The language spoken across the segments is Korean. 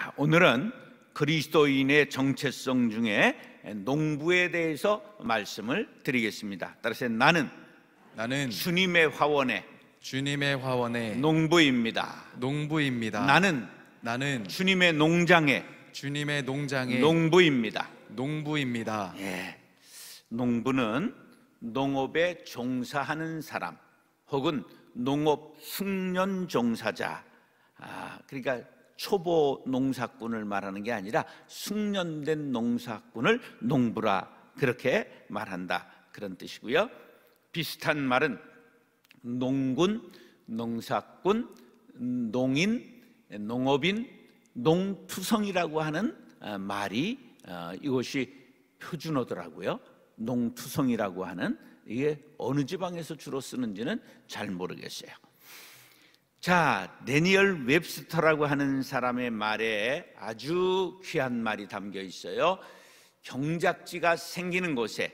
자, 오늘은 그리스도인의 정체성 중에 농부에 대해서 말씀을 드리겠습니다. 따라서 나는 주님의 화원의 농부입니다. 나는 주님의 농장의 농부입니다. 예. 농부는 농업에 종사하는 사람 혹은 농업 숙련 종사자, 그러니까 초보 농사꾼을 말하는 게 아니라 숙련된 농사꾼을 농부라 그렇게 말한다, 그런 뜻이고요. 비슷한 말은 농군, 농사꾼, 농인, 농업인, 농투성이라고 하는 말이 이것이 표준어더라고요. 농투성이라고 하는, 이게 어느 지방에서 주로 쓰는지는 잘 모르겠어요. 자, 데니얼 웹스터라고 하는 사람의 말에 아주 귀한 말이 담겨 있어요. 경작지가 생기는 곳에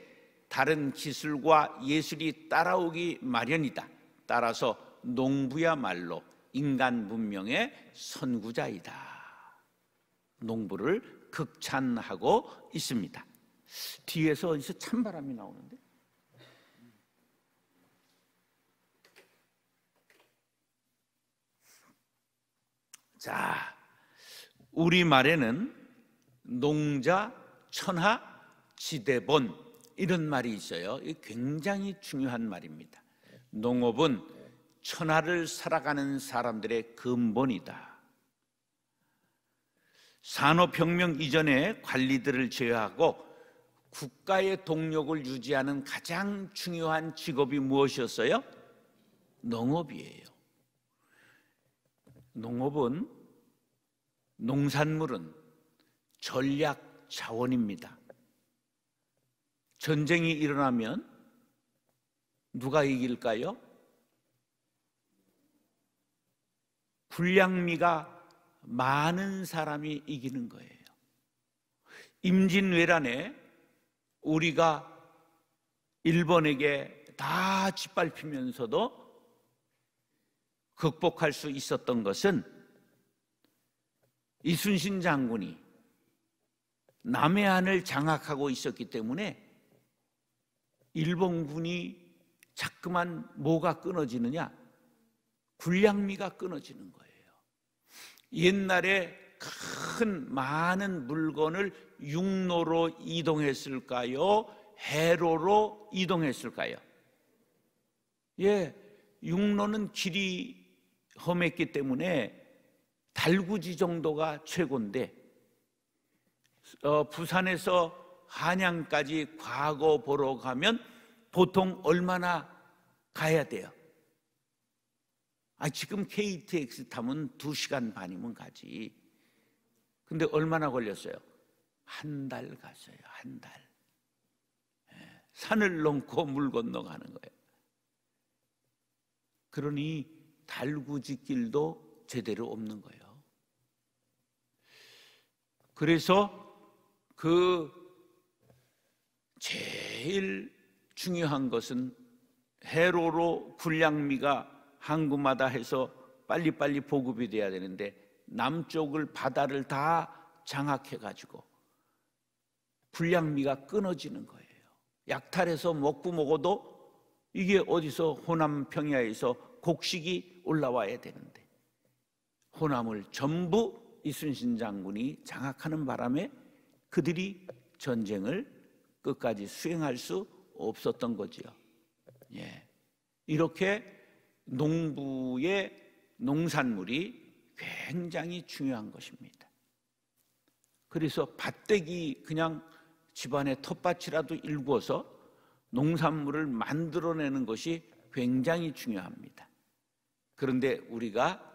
다른 기술과 예술이 따라오기 마련이다. 따라서 농부야말로 인간 문명의 선구자이다. 농부를 극찬하고 있습니다. 뒤에서 어디서 찬바람이 나오는데? 자, 우리말에는 농자, 천하, 지대본 이런 말이 있어요. 이게 굉장히 중요한 말입니다. 농업은 천하를 살아가는 사람들의 근본이다. 산업혁명 이전에 관리들을 제외하고 국가의 동력을 유지하는 가장 중요한 직업이 무엇이었어요? 농업이에요. 농업은, 농산물은 전략 자원입니다. 전쟁이 일어나면 누가 이길까요? 불량미가 많은 사람이 이기는 거예요. 임진왜란에 우리가 일본에게 다 짓밟히면서도 극복할 수 있었던 것은 이순신 장군이 남해안을 장악하고 있었기 때문에 일본군이 자꾸만 뭐가 끊어지느냐? 군량미가 끊어지는 거예요. 옛날에 많은 물건을 육로로 이동했을까요? 해로로 이동했을까요? 예, 육로는 길이 험했기 때문에 달구지 정도가 최고인데, 부산에서 한양까지 과거 보러 가면 보통 얼마나 가야 돼요? 지금 KTX 타면 2시간 반이면 가지. 근데 얼마나 걸렸어요? 한 달 갔어요. 한 달. 산을 넘고 물 건너가는 거예요. 그러니 달구지 길도 제대로 없는 거예요. 그래서 제일 중요한 것은 해로로 군량미가 항구마다 해서 빨리빨리 보급이 돼야 되는데, 남쪽을 바다를 다 장악해가지고 군량미가 끊어지는 거예요. 약탈해서 먹어도 이게 어디서 호남 평야에서 곡식이 올라와야 되는데, 호남을 전부 이순신 장군이 장악하는 바람에 그들이 전쟁을 끝까지 수행할 수 없었던 거지요. 예. 이렇게 농부의 농산물이 굉장히 중요한 것입니다. 그래서 밭대기 그냥 집안의 텃밭이라도 일구어서 농산물을 만들어내는 것이 굉장히 중요합니다. 그런데 우리가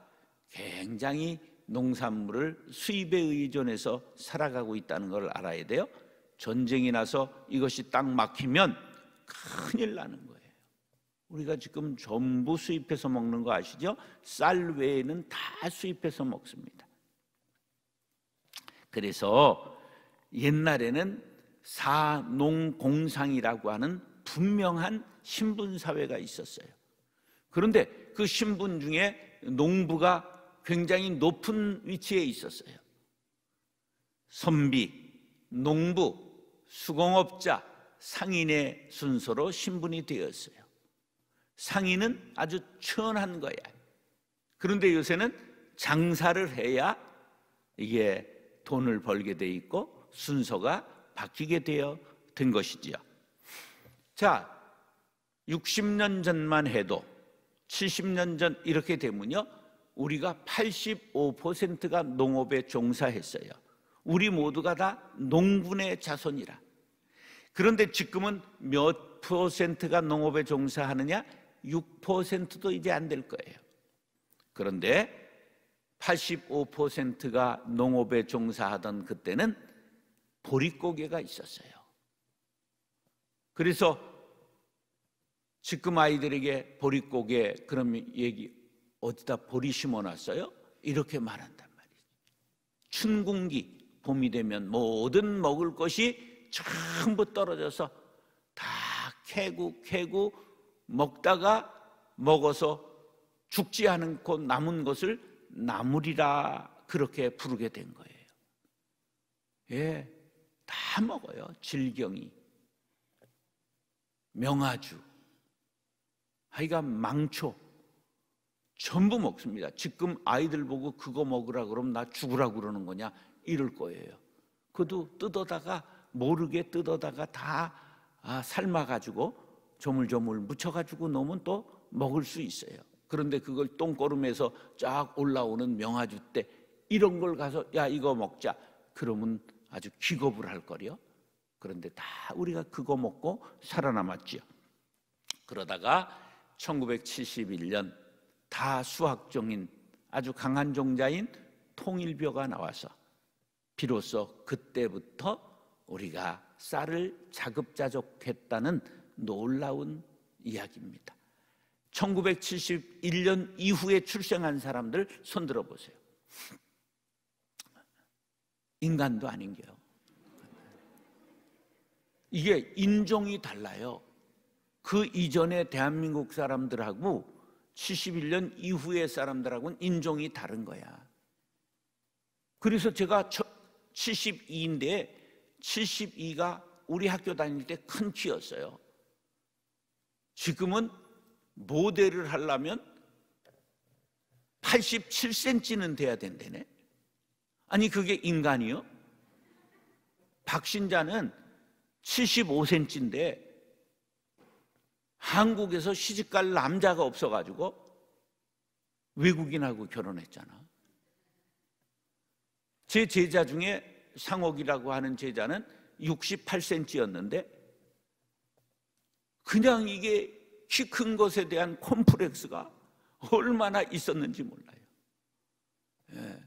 굉장히 농산물을 수입에 의존해서 살아가고 있다는 걸 알아야 돼요. 전쟁이 나서 이것이 딱 막히면 큰일 나는 거예요. 우리가 지금 전부 수입해서 먹는 거 아시죠? 쌀 외에는 다 수입해서 먹습니다. 그래서 옛날에는 사농공상이라고 하는 분명한 신분사회가 있었어요. 그런데 그 신분 중에 농부가 굉장히 높은 위치에 있었어요. 선비, 농부, 수공업자, 상인의 순서로 신분이 되었어요. 상인은 아주 천한 거야. 그런데 요새는 장사를 해야 이게 돈을 벌게 돼 있고 순서가 바뀌게 되어 된 것이지요. 자, 60년 전만 해도 70년 전 이렇게 되면요, 우리가 85%가 농업에 종사했어요. 우리 모두가 다 농군의 자손이라. 그런데 지금은 몇 퍼센트가 농업에 종사하느냐? 6%도 이제 안 될 거예요. 그런데 85%가 농업에 종사하던 그때는 보릿고개가 있었어요. 그래서 지금 아이들에게 보릿고개 그러면 얘기 어디다 보리 심어놨어요? 이렇게 말한단 말이죠. 춘궁기, 봄이 되면 모든 먹을 것이 전부 떨어져서 다 캐고 먹다가 먹어서 죽지 않고 남은 것을 나물이라 그렇게 부르게 된 거예요. 예, 다 먹어요. 질경이, 명아주, 하여간 망초 전부 먹습니다. 지금 아이들 보고 그거 먹으라 그러면 나 죽으라 그러는 거냐 이럴 거예요. 그것도 뜯어다가 모르게 뜯어다가 다 삶아가지고 조물조물 묻혀가지고 놓으면 또 먹을 수 있어요. 그런데 그걸 똥꼬름에서 쫙 올라오는 명아주 때 이런 걸 가서 야 이거 먹자 그러면 아주 기겁을 할 거려. 그런데 다 우리가 그거 먹고 살아남았죠. 그러다가 1971년 다 수학종인 아주 강한 종자인 통일벼가 나와서 비로소 그때부터 우리가 쌀을 자급자족했다는 놀라운 이야기입니다. 1971년 이후에 출생한 사람들 손들어 보세요. 인간도 아닌게요. 이게 인종이 달라요. 그 이전에 대한민국 사람들하고 71년 이후의 사람들하고는 인종이 다른 거야. 그래서 제가 72인데 72가 우리 학교 다닐 때 큰 키였어요. 지금은 모델을 하려면 87cm는 돼야 된다네. 아니 그게 인간이요? 박신자는 75cm인데 한국에서 시집갈 남자가 없어가지고 외국인하고 결혼했잖아. 제 제자 중에 상옥이라고 하는 제자는 68cm였는데 그냥 이게 키 큰 것에 대한 콤플렉스가 얼마나 있었는지 몰라요. 예.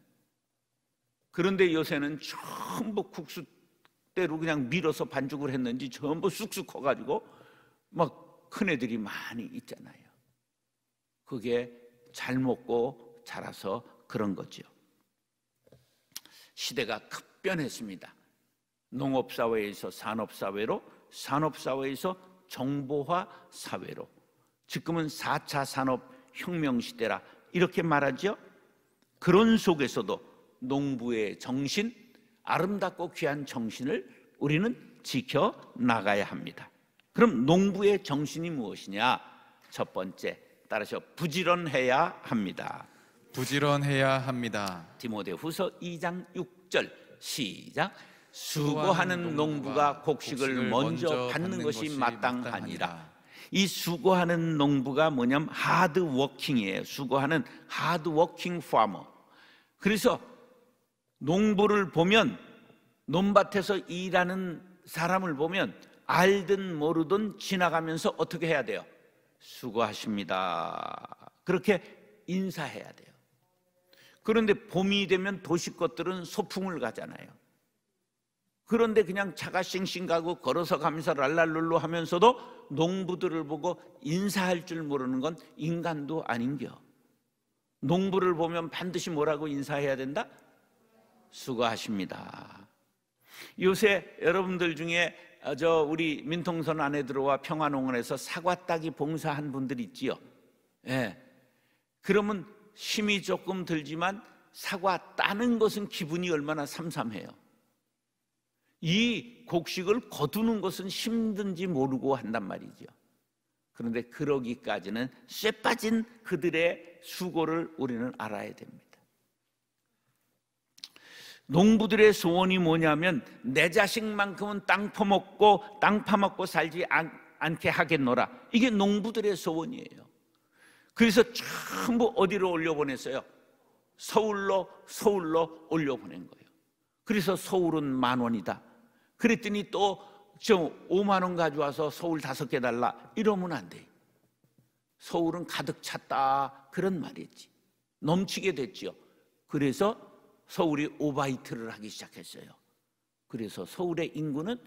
그런데 요새는 전부 국수대로 그냥 밀어서 반죽을 했는지 전부 쑥쑥 커가지고 막 큰 애들이 많이 있잖아요. 그게 잘 먹고 자라서 그런 거죠. 시대가 급변했습니다. 농업사회에서 산업사회로, 산업사회에서 정보화 사회로, 지금은 4차 산업혁명 시대라 이렇게 말하죠. 그런 속에서도 농부의 정신, 아름답고 귀한 정신을 우리는 지켜나가야 합니다. 그럼 농부의 정신이 무엇이냐? 첫 번째, 따라서 부지런해야 합니다. 부지런해야 합니다. 디모데후서 2장 6절 시작. 수고하는 농부가 곡식을 먼저 받는 것이 마땅하니라. 이 수고하는 농부가 뭐냐면 하드워킹이에요. 수고하는 하드워킹 파머. 그래서 농부를 보면, 논밭에서 일하는 사람을 보면 알든 모르든 지나가면서 어떻게 해야 돼요? 수고하십니다. 그렇게 인사해야 돼요. 그런데 봄이 되면 도시 것들은 소풍을 가잖아요. 그런데 그냥 차가 싱싱 가고 걸어서 가면서 랄랄룰루 하면서도 농부들을 보고 인사할 줄 모르는 건 인간도 아닌겨. 농부를 보면 반드시 뭐라고 인사해야 된다? 수고하십니다. 요새 여러분들 중에 우리 민통선 안에 들어와 평화농원에서 사과 따기 봉사한 분들 있지요. 예. 그러면 힘이 조금 들지만 사과 따는 것은 기분이 얼마나 삼삼해요. 이 곡식을 거두는 것은 힘든지 모르고 한단 말이죠. 그런데 그러기까지는 쇠 빠진 그들의 수고를 우리는 알아야 됩니다. 농부들의 소원이 뭐냐면 내 자식만큼은 땅 파먹고 살지 않게 하겠노라. 이게 농부들의 소원이에요. 그래서 전부 어디로 올려보냈어요? 서울로 올려보낸 거예요. 그래서 서울은 10,000원이다. 그랬더니 또 5만 원 가져와서 서울 5개 달라 이러면 안 돼요. 서울은 가득 찼다 그런 말이지. 넘치게 됐죠. 그래서 서울이 오바이트를 하기 시작했어요. 그래서 서울의 인구는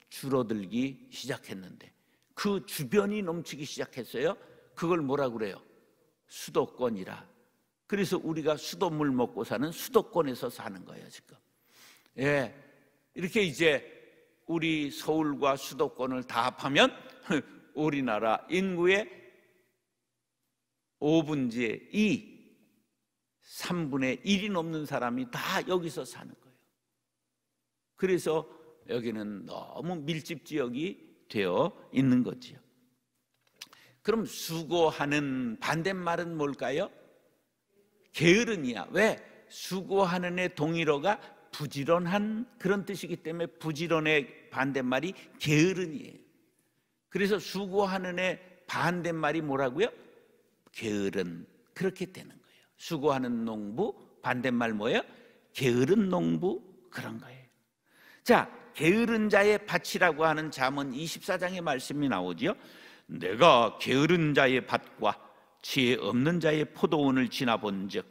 줄어들기 시작했는데 그 주변이 넘치기 시작했어요. 그걸 뭐라 그래요? 수도권이라. 그래서 우리가 수돗물 먹고 사는 수도권에서 사는 거예요 지금. 예, 이렇게 이제 우리 서울과 수도권을 다 합하면 우리나라 인구의 5분의 2, 3분의 1이 넘는 사람이 다 여기서 사는 거예요. 그래서 여기는 너무 밀집 지역이 되어 있는 거지요. 그럼 수고하는 반대말은 뭘까요? 게으른이야. 왜? 수고하는의 동일어가 부지런한 그런 뜻이기 때문에 부지런의 반대말이 게으른이에요. 그래서 수고하는의 반대말이 뭐라고요? 게으른. 그렇게 되는 거예요. 수고하는 농부 반대말 뭐예요? 게으른 농부 그런 거예요. 자, 게으른 자의 밭이라고 하는 잠언 24장의 말씀이 나오죠. 내가 게으른 자의 밭과 지혜 없는 자의 포도원을 지나본즉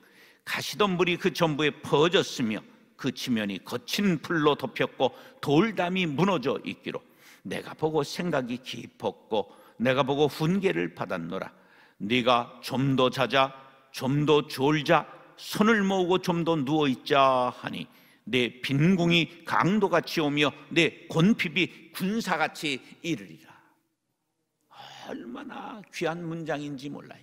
가시덤불이 그 전부에 퍼졌으며 그 지면이 거친 풀로 덮였고 돌담이 무너져 있기로 내가 보고 생각이 깊었고 내가 보고 훈계를 받았노라. 네가 좀 더 자자 좀 더 졸자 손을 모으고 좀 더 누워있자 하니 내 빈궁이 강도같이 오며 내 곤핍이 군사같이 이르리라. 얼마나 귀한 문장인지 몰라요.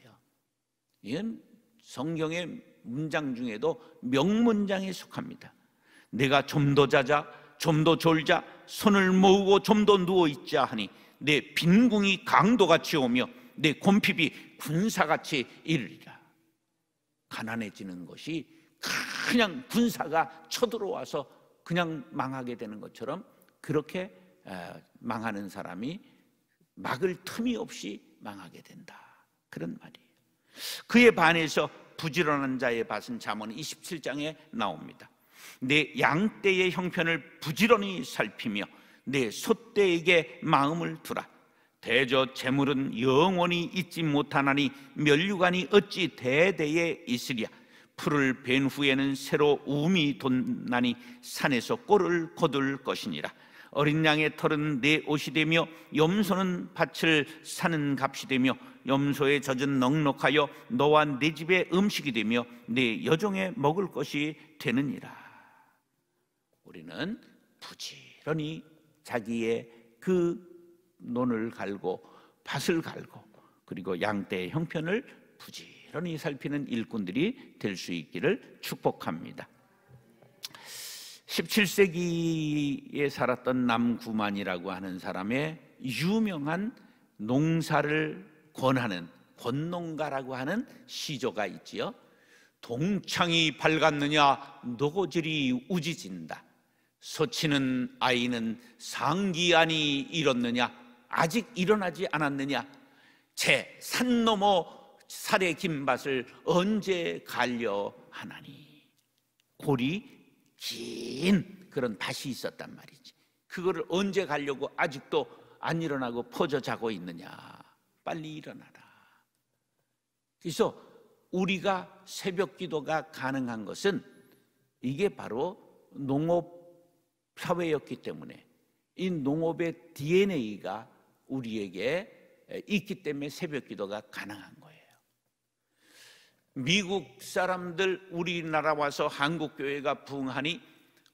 이건 성경의 문장 중에도 명문장에 속합니다. 내가 좀 더 자자 좀 더 졸자 손을 모으고 좀 더 누워있자 하니 내 빈궁이 강도같이 오며 내 곤핍이 군사같이 이르리라. 가난해지는 것이 그냥 군사가 쳐들어와서 그냥 망하게 되는 것처럼 그렇게 망하는 사람이 막을 틈이 없이 망하게 된다. 그런 말이에요. 그에 반해서 부지런한 자의 밭은 잠언 27장에 나옵니다. 내 양떼의 형편을 부지런히 살피며 내 소떼에게 마음을 두라. 대저 재물은 영원히 있지 못하나니 면류관이 어찌 대대에 있으랴. 풀을 벤 후에는 새로 우미 돋나니 산에서 꼴을 거둘 것이니라. 어린 양의 털은 내 옷이 되며 염소는 밭을 사는 값이 되며 염소의 젖은 넉넉하여 너와 내 집의 음식이 되며 내 여종의 먹을 것이 되느니라. 우리는 부지런히 자기의 그 논을 갈고 밭을 갈고 그리고 양떼의 형편을 부지런히 살피는 일꾼들이 될 수 있기를 축복합니다. 17세기에 살았던 남구만이라고 하는 사람의 유명한 농사를 권하는 권농가라고 하는 시조가 있지요. 동창이 밝았느냐 노고질이 우지진다. 소치는 아이는 상기안이 일었느냐 아직 일어나지 않았느냐. 제 산 넘어 살의 긴 밭을 언제 갈려 하나니. 골이 긴 그런 밭이 있었단 말이지. 그거를 언제 가려고 아직도 안 일어나고 퍼져 자고 있느냐. 빨리 일어나라. 그래서 우리가 새벽 기도가 가능한 것은 이게 바로 농업 사회였기 때문에 이 농업의 DNA가 우리에게 있기 때문에 새벽 기도가 가능한 거예요. 미국 사람들 우리나라 와서 한국 교회가 부흥하니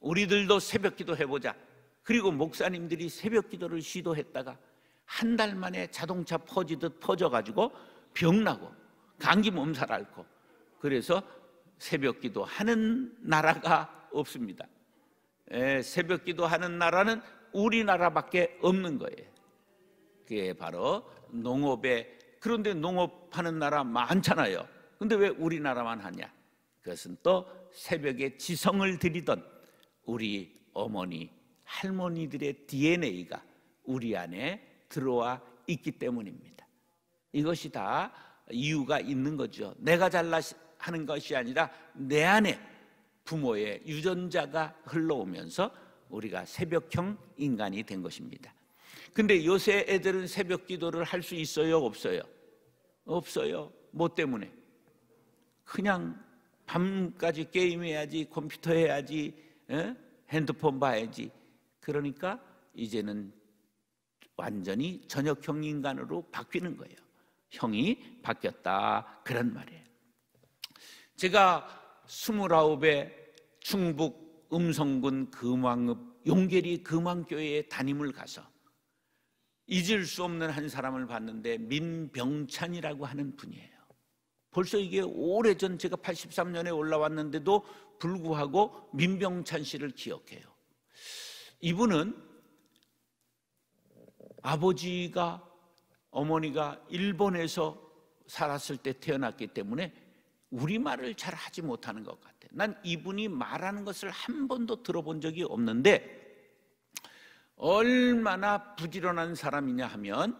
우리들도 새벽 기도 해보자. 그리고 목사님들이 새벽 기도를 시도했다가 한 달 만에 자동차 퍼지듯 퍼져가지고 병나고 감기 몸살 앓고 그래서 새벽 기도 하는 나라가 없습니다. 새벽 기도하는 나라는 우리나라밖에 없는 거예요. 그게 바로 농업에, 그런데 농업하는 나라 많잖아요. 근데 왜 우리나라만 하냐? 그것은 또 새벽에 지성을 드리던 우리 어머니, 할머니들의 DNA가 우리 안에 들어와 있기 때문입니다. 이것이 다 이유가 있는 거죠. 내가 잘나 하는 것이 아니라 내 안에 부모의 유전자가 흘러오면서 우리가 새벽형 인간이 된 것입니다. 근데 요새 애들은 새벽 기도를 할 수 있어요? 없어요? 없어요. 뭐 때문에? 그냥 밤까지 게임해야지, 컴퓨터 해야지, 핸드폰 봐야지. 그러니까 이제는 완전히 저녁형 인간으로 바뀌는 거예요. 형이 바뀌었다, 그런 말이에요. 제가 29에 충북 음성군 금왕읍 용계리 금왕교회에 담임을 가서 잊을 수 없는 한 사람을 봤는데 민병찬이라고 하는 분이에요. 벌써 이게 오래전, 제가 83년에 올라왔는데도 불구하고 민병찬 씨를 기억해요. 이분은 아버지가, 어머니가 일본에서 살았을 때 태어났기 때문에 우리말을 잘 하지 못하는 것 같아요. 난 이분이 말하는 것을 한 번도 들어본 적이 없는데 얼마나 부지런한 사람이냐 하면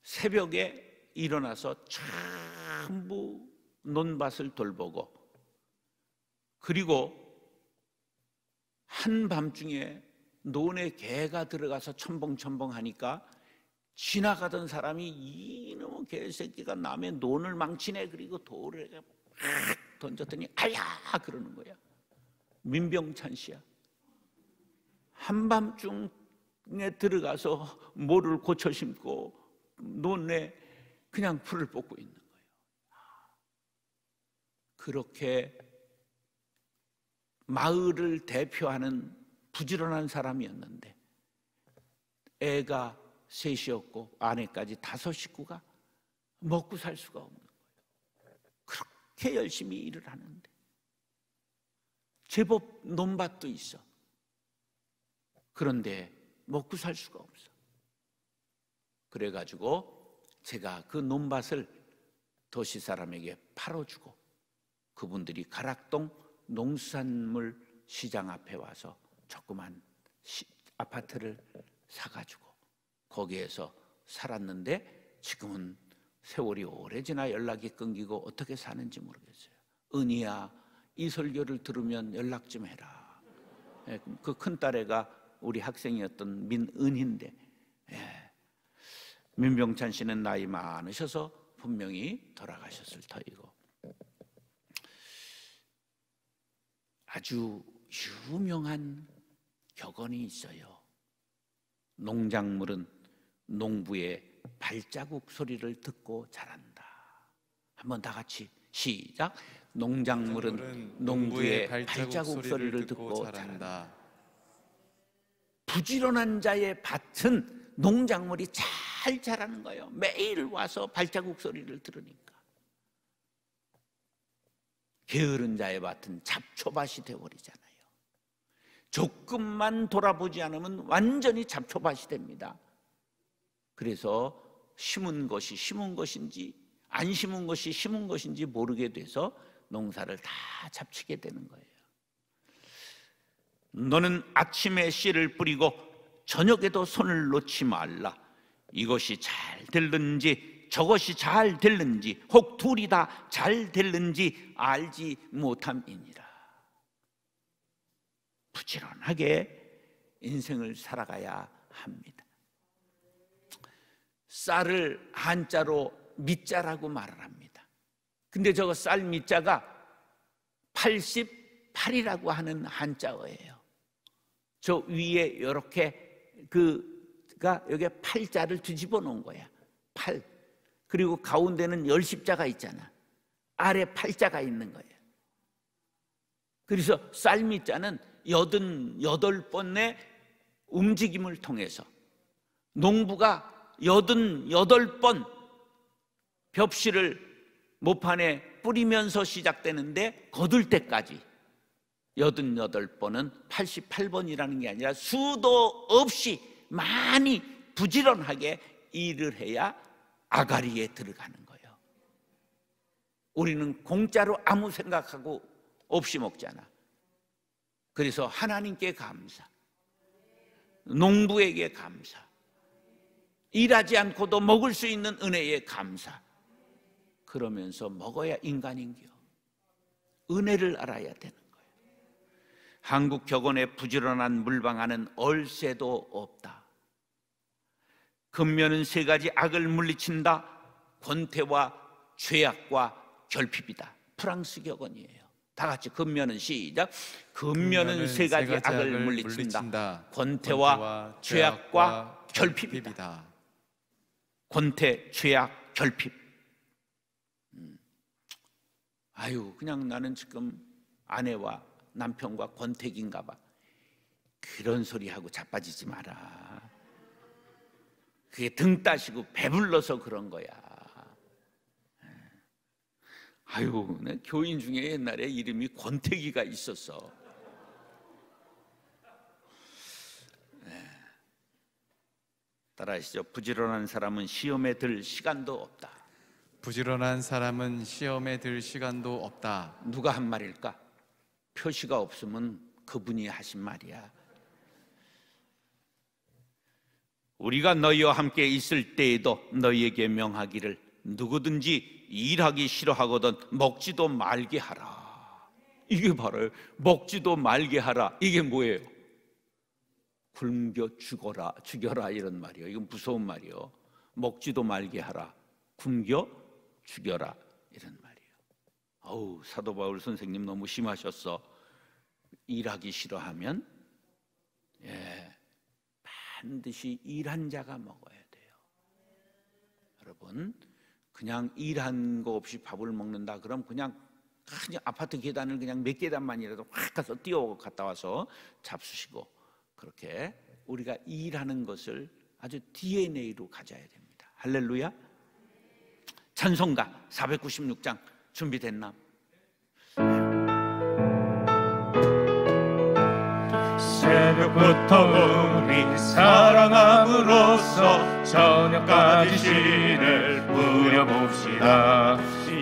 새벽에 일어나서 전부 논밭을 돌보고, 그리고 한밤중에 논에 개가 들어가서 첨벙첨벙 하니까 지나가던 사람이 이놈의 개새끼가 남의 논을 망치네, 그리고 돌을 던졌더니 아야 그러는 거야. 민병찬 씨야. 한밤중에 들어가서 모를 고쳐 심고 논에 그냥 풀을 뽑고 있는 거예요. 그렇게 마을을 대표하는 부지런한 사람이었는데 애가 셋이었고 아내까지 5 식구가 먹고 살 수가 없는 거예요. 그렇게 열심히 일을 하는데 제법 논밭도 있어. 그런데 먹고 살 수가 없어. 그래가지고 제가 그 논밭을 도시 사람에게 팔아주고 그분들이 가락동 농수산물 시장 앞에 와서 조그만 아파트를 사가지고 거기에서 살았는데 지금은 세월이 오래 지나 연락이 끊기고 어떻게 사는지 모르겠어요. 은희야, 이 설교를 들으면 연락 좀 해라. 그 큰딸애가 우리 학생이었던 민은희인데, 민병찬 씨는 나이 많으셔서 분명히 돌아가셨을 터이고, 아주 유명한 격언이 있어요. 농작물은 농부의 발자국 소리를 듣고 자란다. 한번 다 같이 시작. 농작물은 농부의 발자국 소리를 듣고 자란다. 부지런한 자의 밭은 농작물이 잘 자라는 거예요. 매일 와서 발자국 소리를 들으니까. 게으른 자의 밭은 잡초밭이 되어버리잖아요. 조금만 돌아보지 않으면 완전히 잡초밭이 됩니다. 그래서 심은 것이 심은 것인지 안 심은 것이 심은 것인지 모르게 돼서 농사를 다 잡치게 되는 거예요. 너는 아침에 씨를 뿌리고 저녁에도 손을 놓지 말라. 이것이 잘 될는지 저것이 잘 될는지 혹 둘이 다 잘 될는지 알지 못함이니라. 부지런하게 인생을 살아가야 합니다. 쌀을 한자로 밑자라고 말을 합니다. 근데 저거 쌀 밑자가 88이라고 하는 한자어예요. 저 위에 이렇게 그가 여기에 팔자를 뒤집어 놓은 거야. 8. 그리고 가운데는 열십자가 있잖아. 아래 팔자가 있는 거예요. 그래서 쌀밑자는 88번의 움직임을 통해서 농부가 88번 벽실을 모판에 뿌리면서 시작되는데 거둘 때까지 88번은 88번이라는 게 아니라 수도 없이 많이 부지런하게 일을 해야 아가리에 들어가는 거예요. 우리는 공짜로 아무 생각하고 없이 먹잖아. 그래서 하나님께 감사, 농부에게 감사, 일하지 않고도 먹을 수 있는 은혜에 감사. 그러면서 먹어야 인간인겨. 은혜를 알아야 되는 거예요. 한국 격언에 부지런한 물방아는 얼새도 없다. 근면은 세 가지 악을 물리친다. 권태와 죄악과 결핍이다. 프랑스 격언이에요. 다 같이 근면은 시작. 근면은 세 가지 악을 물리친다. 권태와 죄악과 결핍이다. 권태, 죄악, 결핍. 아유, 그냥 나는 지금 아내와 남편과 권태기인가 봐. 그런 소리하고 자빠지지 마라. 그게 등 따시고 배불러서 그런 거야. 아유, 내 교인 중에 옛날에 이름이 권태기가 있었어. 따라하시죠. 부지런한 사람은 시험에 들 시간도 없다. 부지런한 사람은 시험에 들 시간도 없다. 누가 한 말일까? 표시가 없으면 그분이 하신 말이야. 우리가 너희와 함께 있을 때에도 너희에게 명하기를 누구든지 일하기 싫어하거든 먹지도 말게 하라. 이게 바로 먹지도 말게 하라. 이게 뭐예요? 굶겨 죽여라 이런 말이에요. 이건 무서운 말이에요. 먹지도 말게 하라. 굶겨 죽여라 이런 말이에요. 어우, 사도 바울 선생님 너무 심하셨어. 일하기 싫어하면 반드시 일한 자가 먹어야 돼요. 여러분, 그냥 일한 거 없이 밥을 먹는다 그럼 그냥 아파트 계단을 그냥 몇 계단만이라도 확 가서 뛰어 갔다 와서 잡수시고, 그렇게 우리가 일하는 것을 아주 DNA로 가져야 됩니다. 할렐루야. 찬송가 496장 준비됐나? 새벽부터 우리 사랑함으로써 저녁까지 씨를 뿌려봅시다.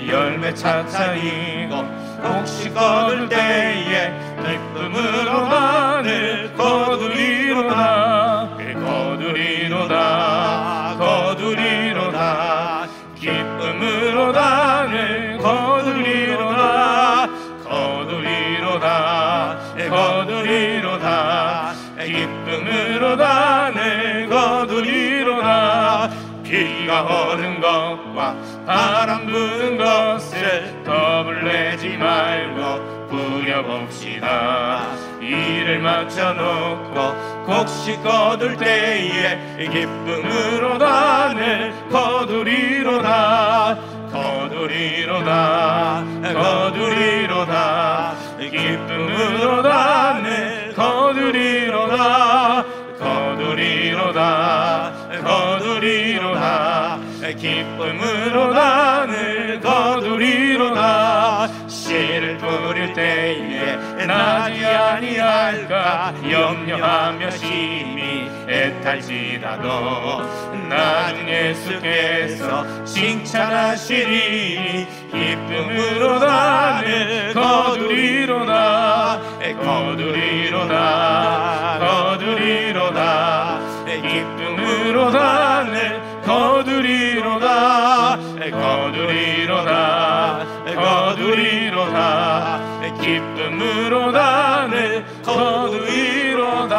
열매 차차 익어 혹시 거둘 때에 기쁨으로 하늘 거두리로다. 거두리로다. 거두리로다. 기쁨으로 하늘 거두리로다. 거두리로다. 거두리로다. 기쁨으로 하늘 거두리로다. 비가 오는 것과 바람 부는 것을 겁을 내지 말고 뿌려봅시다. 일을 마쳐놓고 곡식 거둘 때에 기쁨으로 하늘 거두리로다. 거두리로다. 거두리로다. 기쁨으로 하늘 거두리로다. 거두리로다. 거두리로다. 기쁨으로 하늘 거두리로다. 씨를 뿌릴 때에 나지 아니할까 염려하며 심히 애탈지라도 나중에 예수께서 칭찬하시리. 기쁨으로 하늘 거두리로다. 거두리로다. 거두리로다. 기쁨으로 하늘 거두리로다. 거두리로다. 거두리로다. 기쁨으로 하늘 거두리로다.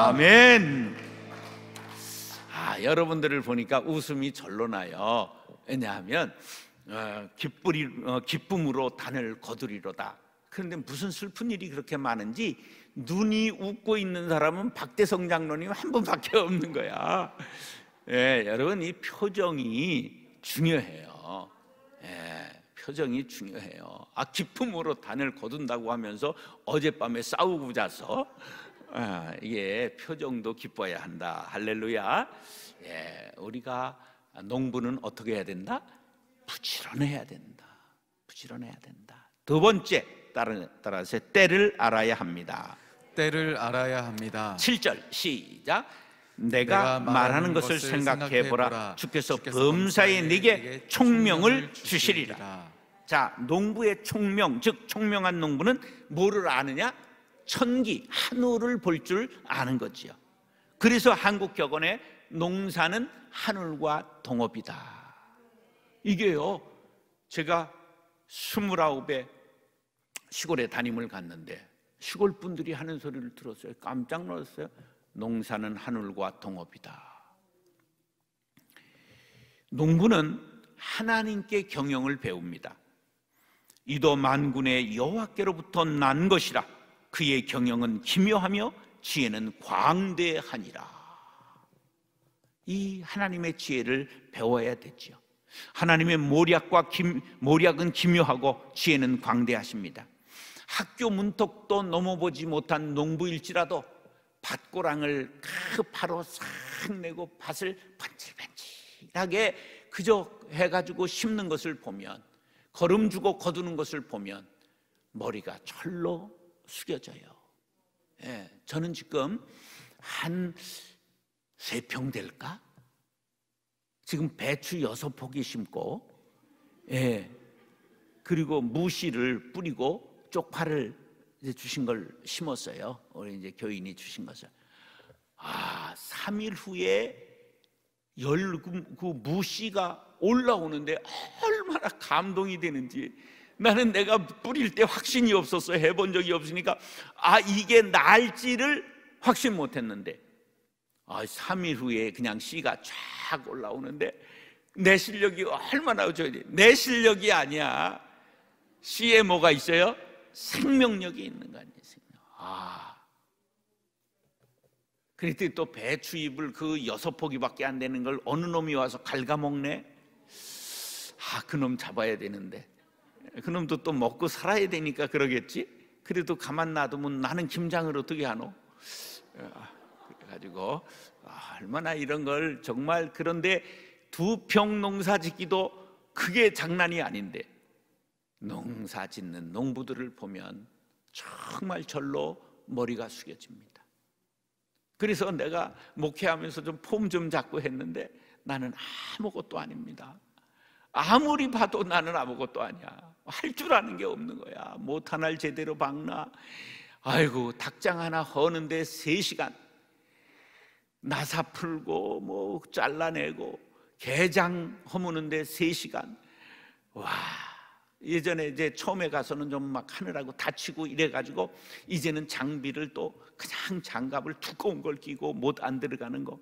아멘. 여러분들을 보니까 웃음이 절로 나요. 왜냐하면 기쁨으로 단을 거두리로다. 그런데 무슨 슬픈 일이 그렇게 많은지 눈이 웃고 있는 사람은 박대성 장로님 한 분밖에 없는 거야. 여러분, 이 표정이 중요해요. 표정이 중요해요. 기쁨으로 단을 거둔다고 하면서 어젯밤에 싸우고 자서 이게 표정도 기뻐야 한다. 할렐루야. 우리가 농부는 어떻게 해야 된다? 부지런해야 된다. 부지런해야 된다. 두 번째, 따라서 때를 알아야 합니다. 때를 알아야 합니다. 7절 시작. 내가 말하는 것을 생각해보라. 주께서 범사에 네게 총명을 주시리라. 자, 농부의 총명, 즉 총명한 농부는 뭐를 아느냐? 천기, 하늘을 볼 줄 아는 거지요. 그래서 한국격언에 농사는 하늘과 동업이다. 이게요, 제가 29에 시골에 담임을 갔는데 시골 분들이 하는 소리를 들었어요. 깜짝 놀랐어요. 농사는 하늘과 동업이다. 농부는 하나님께 경영을 배웁니다. 이도 만군의 여호와께로부터 난 것이라. 그의 경영은 기묘하며 지혜는 광대하니라. 이 하나님의 지혜를 배워야 되지요. 하나님의 모략은 기묘하고 지혜는 광대하십니다. 학교 문턱도 넘어보지 못한 농부일지라도 밭고랑을 그 파로 싹 내고 밭을 반질반질하게 그저 해가지고 심는 것을 보면, 거름 주고 거두는 것을 보면 머리가 철로 숙여져요. 예, 저는 지금 한 3평 될까? 지금 배추 6포기 심고, 예, 그리고 무씨를 뿌리고 쪽파를 이제 주신 걸 심었어요. 우리 이제 교인이 주신 것을. 3일 후에 그 무씨가 올라오는데 얼마나 감동이 되는지. 나는 내가 뿌릴 때 확신이 없었어. 해본 적이 없으니까 이게 날지를 확신 못했는데 3일 후에 그냥 씨가 쫙 올라오는데 내 실력이 얼마나 좋아야. 내 실력이 아니야. 씨에 뭐가 있어요? 생명력이 있는 거 아니에요. 그랬더니 또 배추잎을 그 6포기밖에 안 되는 걸 어느 놈이 와서 갉아먹네. 그놈 잡아야 되는데, 그놈도 또 먹고 살아야 되니까 그러겠지. 그래도 가만 놔두면 나는 김장을 어떻게 하노? 그래가지고 얼마나 이런 걸 정말. 그런데 2평 농사 짓기도 그게 장난이 아닌데 농사 짓는 농부들을 보면 정말 절로 머리가 숙여집니다. 그래서 내가 목회하면서 좀 폼 좀 잡고 했는데 나는 아무것도 아닙니다. 아무리 봐도 나는 아무것도 아니야. 할 줄 아는 게 없는 거야. 못 하나를 제대로 박나. 아이고, 닭장 하나 허는데 3시간 나사 풀고 뭐 잘라내고 게장 허무는데 3시간. 와, 예전에 이제 처음에 가서는 좀 막 하느라고 다치고 이래가지고 이제는 장비를 또 그냥 장갑을 두꺼운 걸 끼고 못 안 들어가는 거,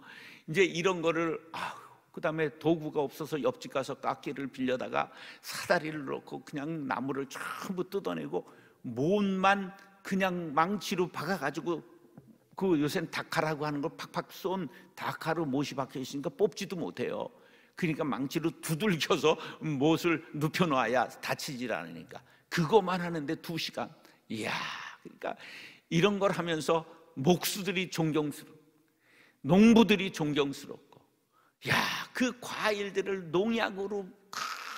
이제 이런 거를 그 다음에 도구가 없어서 옆집 가서 깎기를 빌려다가 사다리를 놓고 그냥 나무를 전부 뜯어내고 못만 그냥 망치로 박아가지고, 그 요새는 다카라고 하는 걸 팍팍 쏜 다카로 못이 박혀 있으니까 뽑지도 못해요. 그러니까 망치로 두들겨서 못을 눕혀놔야 다치질 않으니까 그거만 하는데 2시간. 이야, 그러니까 이런 걸 하면서 목수들이 존경스럽고 농부들이 존경스럽고, 야, 그 과일들을 농약으로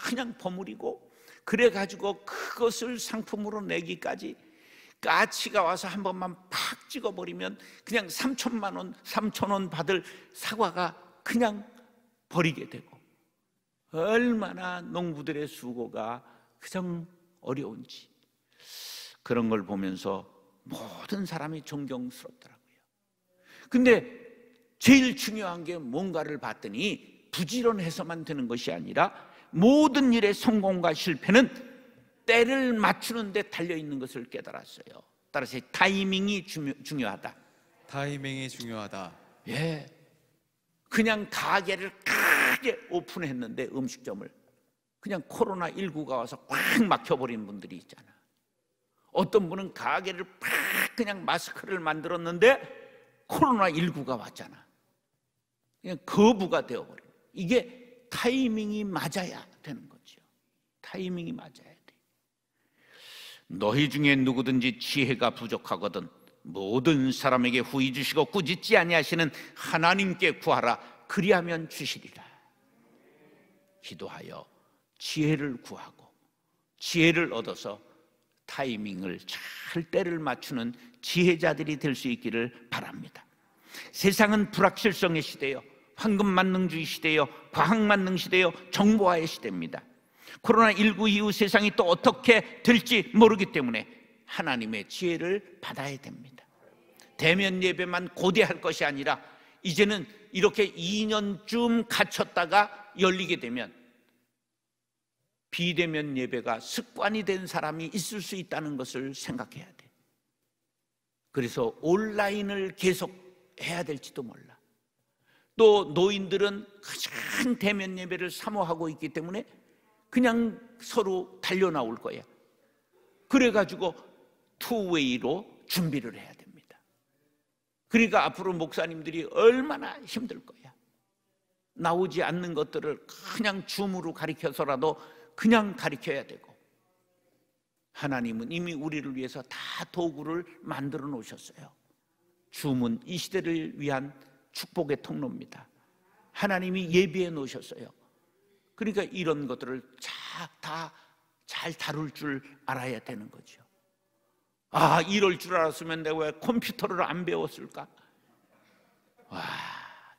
그냥 버무리고 그래가지고 그것을 상품으로 내기까지, 까치가 와서 한 번만 팍 찍어버리면 그냥 3천만 원, 3,000원 받을 사과가 그냥 버리게 되고, 얼마나 농부들의 수고가 그냥 어려운지 그런 걸 보면서 모든 사람이 존경스럽더라고요. 근데 제일 중요한 게 뭔가를 봤더니 부지런해서만 되는 것이 아니라 모든 일의 성공과 실패는 때를 맞추는 데 달려있는 것을 깨달았어요. 따라서 타이밍이 중요하다. 타이밍이 중요하다. 예, 그냥 가게를 크게 오픈했는데 음식점을 그냥 코로나19가 와서 꽉 막혀버린 분들이 있잖아. 어떤 분은 가게를 팍 그냥 마스크를 만들었는데 코로나19가 왔잖아. 그냥 거부가 되어버려. 이게 타이밍이 맞아야 되는 거죠. 타이밍이 맞아야 돼. 너희 중에 누구든지 지혜가 부족하거든 모든 사람에게 후히 주시고 꾸짖지 아니하시는 하나님께 구하라. 그리하면 주시리라. 기도하여 지혜를 구하고 지혜를 얻어서 타이밍을 잘 때를 맞추는 지혜자들이 될 수 있기를 바랍니다. 세상은 불확실성의 시대요, 황금만능주의 시대요, 과학만능 시대요, 정보화의 시대입니다. 코로나19 이후 세상이 또 어떻게 될지 모르기 때문에 하나님의 지혜를 받아야 됩니다. 대면 예배만 고대할 것이 아니라 이제는 이렇게 2년쯤 갇혔다가 열리게 되면 비대면 예배가 습관이 된 사람이 있을 수 있다는 것을 생각해야 돼. 그래서 온라인을 계속 해야 될지도 몰라. 또 노인들은 가장 대면 예배를 사모하고 있기 때문에 그냥 서로 달려나올 거야. 그래가지고 투웨이로 준비를 해야 됩니다. 그러니까 앞으로 목사님들이 얼마나 힘들 거야. 나오지 않는 것들을 그냥 줌으로 가르쳐서라도 그냥 가르쳐야 되고, 하나님은 이미 우리를 위해서 다 도구를 만들어 놓으셨어요. 줌은 이 시대를 위한 축복의 통로입니다. 하나님이 예비해 놓으셨어요. 그러니까 이런 것들을 다 잘 다룰 줄 알아야 되는 거죠. 아, 이럴 줄 알았으면 내가 왜 컴퓨터를 안 배웠을까? 와,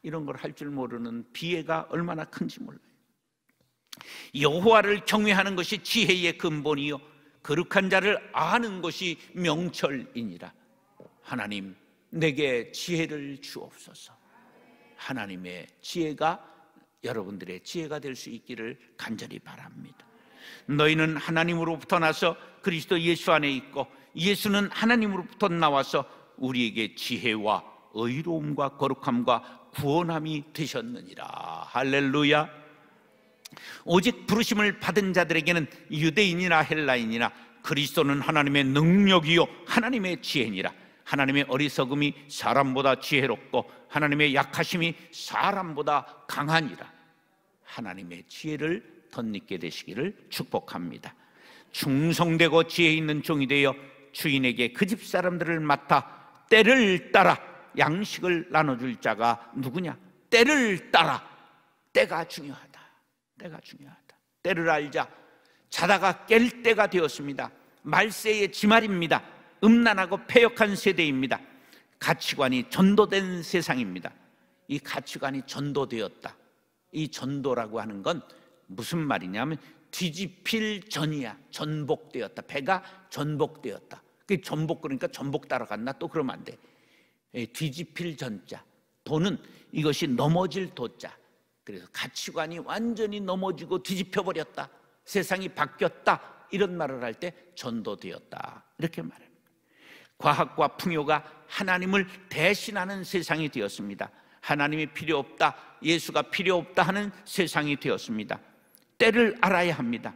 이런 걸 할 줄 모르는 비애가 얼마나 큰지 몰라요. 여호와를 경외하는 것이 지혜의 근본이요 거룩한 자를 아는 것이 명철이니라. 하나님, 내게 지혜를 주옵소서. 하나님의 지혜가 여러분들의 지혜가 될 수 있기를 간절히 바랍니다. 너희는 하나님으로부터 나서 그리스도 예수 안에 있고 예수는 하나님으로부터 나와서 우리에게 지혜와 의로움과 거룩함과 구원함이 되셨느니라. 할렐루야. 오직 부르심을 받은 자들에게는 유대인이나 헬라인이나 그리스도는 하나님의 능력이요 하나님의 지혜니라. 하나님의 어리석음이 사람보다 지혜롭고 하나님의 약하심이 사람보다 강하니라. 하나님의 지혜를 덧입게 되시기를 축복합니다. 충성되고 지혜 있는 종이 되어 주인에게 그 집 사람들을 맡아 때를 따라 양식을 나눠줄 자가 누구냐? 때를 따라. 때가 중요하다. 때가 중요하다. 때를 알자. 자다가 깰 때가 되었습니다. 말세의 지말입니다. 음란하고 패역한 세대입니다. 가치관이 전도된 세상입니다. 이 가치관이 전도되었다. 이 전도라고 하는 건 무슨 말이냐면 뒤집힐 전이야. 전복되었다. 배가 전복되었다. 그 전복, 그러니까 전복 따라갔나? 또 그러면 안 돼. 뒤집힐 전자. 도는 이것이 넘어질 도자. 그래서 가치관이 완전히 넘어지고 뒤집혀 버렸다. 세상이 바뀌었다. 이런 말을 할 때 전도되었다. 이렇게 말합니다. 과학과 풍요가 하나님을 대신하는 세상이 되었습니다. 하나님이 필요 없다, 예수가 필요 없다 하는 세상이 되었습니다. 때를 알아야 합니다.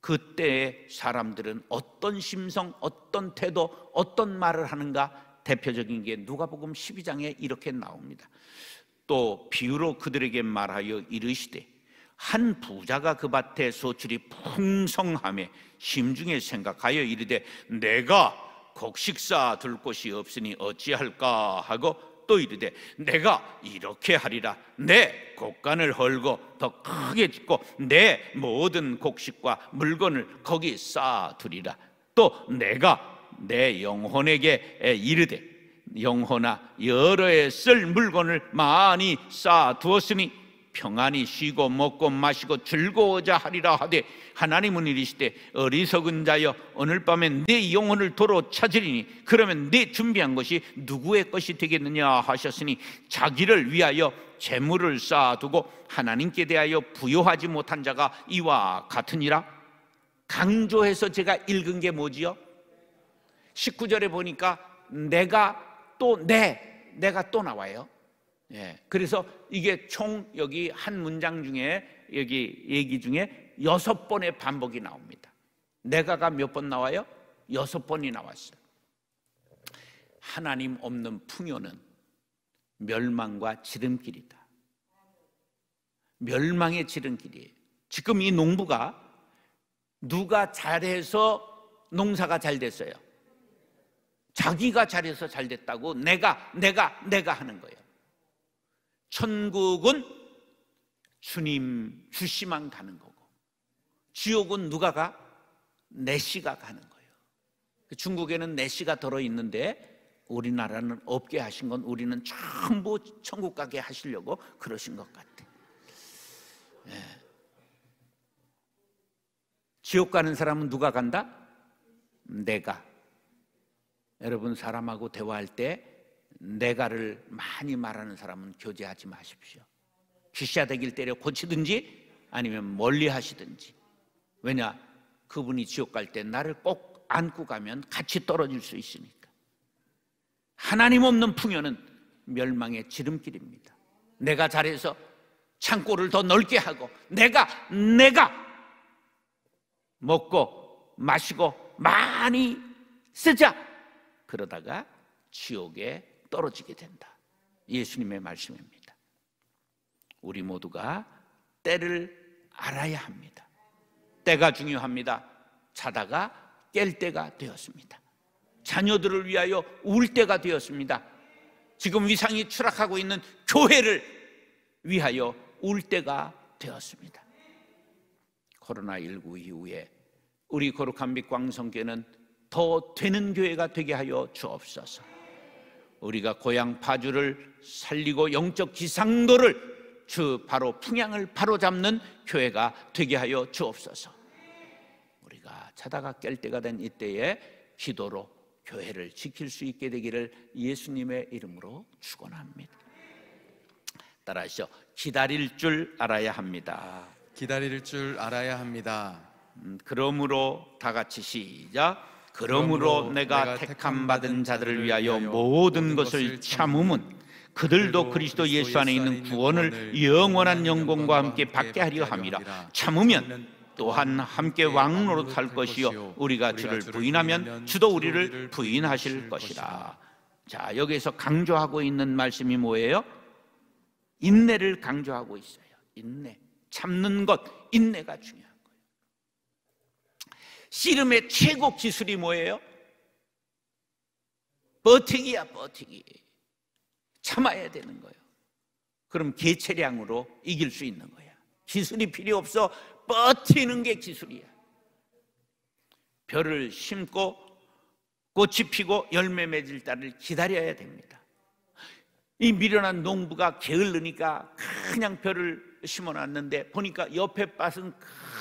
그때의 사람들은 어떤 심성, 어떤 태도, 어떤 말을 하는가 대표적인 게 누가복음 12장에 이렇게 나옵니다. 또 비유로 그들에게 말하여 이르시되 한 부자가 그 밭에 소출이 풍성하매 심중에 생각하여 이르되 내가 곡식사 둘 곳이 없으니 어찌할까 하고 또 이르되 내가 이렇게 하리라. 내 곡간을 헐고 더 크게 짓고 내 모든 곡식과 물건을 거기 쌓아두리라. 또 내가 내 영혼에게 이르되 영혼아 여러 해 쓸 물건을 많이 쌓아두었으니 평안히 쉬고 먹고 마시고 즐거워자 하리라 하되 하나님은 이르시되 어리석은 자여 오늘 밤에 네 영혼을 도로 찾으리니 그러면 네 준비한 것이 누구의 것이 되겠느냐 하셨으니 자기를 위하여 재물을 쌓아두고 하나님께 대하여 부요하지 못한 자가 이와 같으니라. 강조해서 제가 읽은 게 뭐지요? 19절에 보니까 내가 또 나와요. 예, 그래서 이게 총 여기 한 문장 중에 여기 얘기 중에 6번의 반복이 나옵니다. 내가가 몇 번 나와요? 6번이 나왔어요. 하나님 없는 풍요는 멸망과 지름길이다. 멸망의 지름길이에요. 지금 이 농부가 누가 잘해서 농사가 잘 됐어요? 자기가 잘해서 잘 됐다고 내가 하는 거예요. 천국은 주님 주시만 가는 거고 지옥은 누가 가? 내 씨가 가는 거예요. 중국에는 내시가 덜어 있는데 우리나라는 없게 하신 건 우리는 전부 천국 가게 하시려고 그러신 것 같아. 지옥 가는 사람은 누가 간다? 내가. 여러분, 사람하고 대화할 때 내가를 많이 말하는 사람은 교제하지 마십시오. 귀샤대기를 때려 고치든지 아니면 멀리 하시든지. 왜냐? 그분이 지옥 갈 때 나를 꼭 안고 가면 같이 떨어질 수 있으니까. 하나님 없는 풍요는 멸망의 지름길입니다. 내가 잘해서 창고를 더 넓게 하고 내가 먹고 마시고 많이 쓰자. 그러다가 지옥에 떨어지게 된다. 예수님의 말씀입니다. 우리 모두가 때를 알아야 합니다. 때가 중요합니다. 자다가 깰 때가 되었습니다. 자녀들을 위하여 울 때가 되었습니다. 지금 위상이 추락하고 있는 교회를 위하여 울 때가 되었습니다. 코로나19 이후에 우리 거룩한 빛광성교회는 더 되는 교회가 되게 하여 주옵소서. 우리가 고향 파주를 살리고 영적 기상도를 바로 풍향을 바로잡는 교회가 되게 하여 주옵소서. 우리가 자다가 깰 때가 된 이때에 기도로 교회를 지킬 수 있게 되기를 예수님의 이름으로 축원합니다. 따라하시죠. 기다릴 줄 알아야 합니다. 기다릴 줄 알아야 합니다. 그러므로 다 같이 시작. 그러므로 내가 택함 받은 자들을 위하여 모든 것을 참음은 그들도 그리스도 예수 안에 있는 구원을 영원한 영광과 함께 받게 하려 함이라. 참으면 또한 함께 왕노로 탈 것이요 우리가 주를 부인하면 주도 우리를 부인하실 것이라. 자, 여기에서 강조하고 있는 말씀이 뭐예요? 인내를 강조하고 있어요. 인내, 참는 것, 인내가 중요한 거예요. 씨름의 최고 기술이 뭐예요? 버티기야, 버티기. 참아야 되는 거예요. 그럼 개체량으로 이길 수 있는 거야. 기술이 필요 없어. 버티는 게 기술이야. 벼를 심고 꽃이 피고 열매 맺을 때를 기다려야 됩니다. 이 미련한 농부가 게을르니까 그냥 벼를 심어놨는데 보니까 옆에 밭은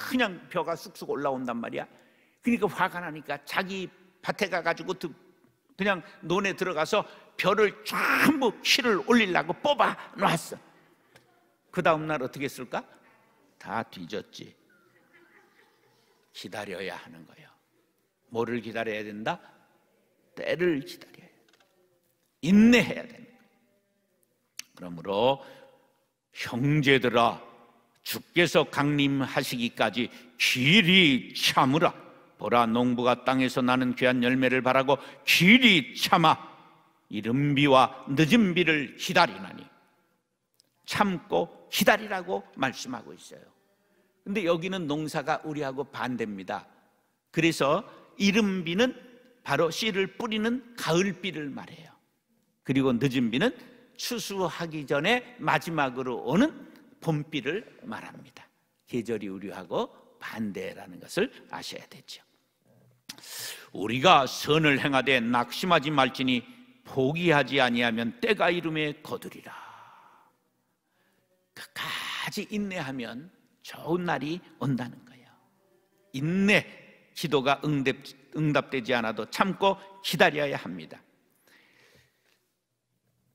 그냥 벼가 쑥쑥 올라온단 말이야. 그러니까 화가 나니까 자기 밭에 가가지고 그냥 논에 들어가서 벼를 전부 키를 올리려고 뽑아 놨어. 그 다음날 어떻게 했을까? 다 뒤졌지. 기다려야 하는 거예요. 뭐를 기다려야 된다? 때를 기다려야 돼. 인내해야 되는 거예요. 그러므로 형제들아, 주께서 강림하시기까지 길이 참으라. 보라, 농부가 땅에서 나는 귀한 열매를 바라고 길이 참아 이른 비와 늦은 비를 기다리나니. 참고 기다리라고 말씀하고 있어요. 근데 여기는 농사가 우리하고 반대입니다. 그래서 이른 비는 바로 씨를 뿌리는 가을비를 말해요. 그리고 늦은 비는 추수하기 전에 마지막으로 오는 봄비를 말합니다. 계절이 우리하고 반대라는 것을 아셔야 되죠. 우리가 선을 행하되 낙심하지 말지니 포기하지 아니하면 때가 이름에 거두리라. 끝까지 인내하면 좋은 날이 온다는 거예요. 인내, 기도가 응답되지 않아도 참고 기다려야 합니다.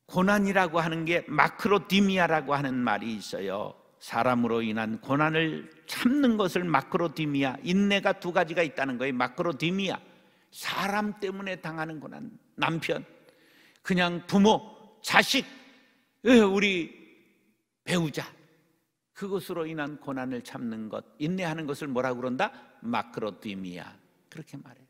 고난이라고 하는 게 마크로디미아라고 하는 말이 있어요. 사람으로 인한 고난을 참는 것을 마크로디미아, 인내가 두 가지가 있다는 거예요. 마크로디미아, 사람 때문에 당하는 고난, 남편, 그냥 부모, 자식, 우리 배우자, 그것으로 인한 고난을 참는 것, 인내하는 것을 뭐라고 그런다? 마크로디미아, 그렇게 말해요.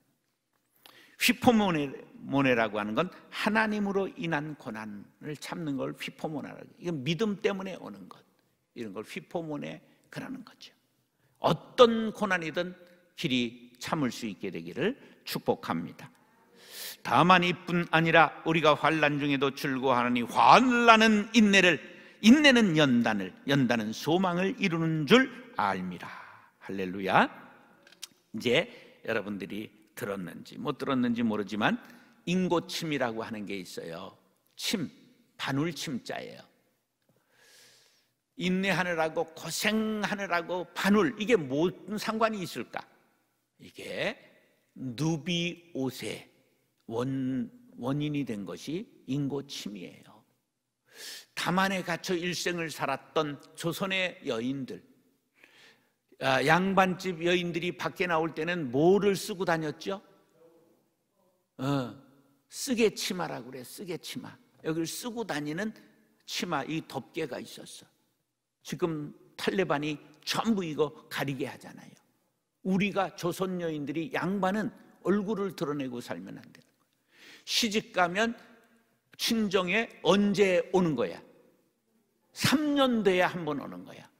휘포모네라고 하는 건 하나님으로 인한 고난을 참는 걸 휘포모네라고 해요. 이건 믿음 때문에 오는 것, 이런 걸 휘포모네 그러는 거죠. 어떤 고난이든 길이 참을 수 있게 되기를 축복합니다. 다만 이뿐 아니라 우리가 환난 중에도 즐거워하느니 환난은 인내는 연단은 소망을 이루는 줄 알미라. 할렐루야. 이제 여러분들이 들었는지 못 들었는지 모르지만 인고침이라고 하는 게 있어요. 침, 바눌침자예요. 인내하느라고 고생하느라고 바눌, 이게 무슨 상관이 있을까? 이게 누비옷의 원인이 된 것이 인고침이에요. 담안에 갇혀 일생을 살았던 조선의 여인들, 양반집 여인들이 밖에 나올 때는 뭐를 쓰고 다녔죠? 쓰개치마라고 그래. 쓰개치마. 여기를 쓰고 다니는 치마, 이 덮개가 있었어. 지금 탈레반이 전부 이거 가리게 하잖아요. 우리가 조선 여인들이, 양반은 얼굴을 드러내고 살면 안 되는 거예요. 시집 가면 친정에 언제 오는 거야? 3년 돼야 한 번 오는 거야.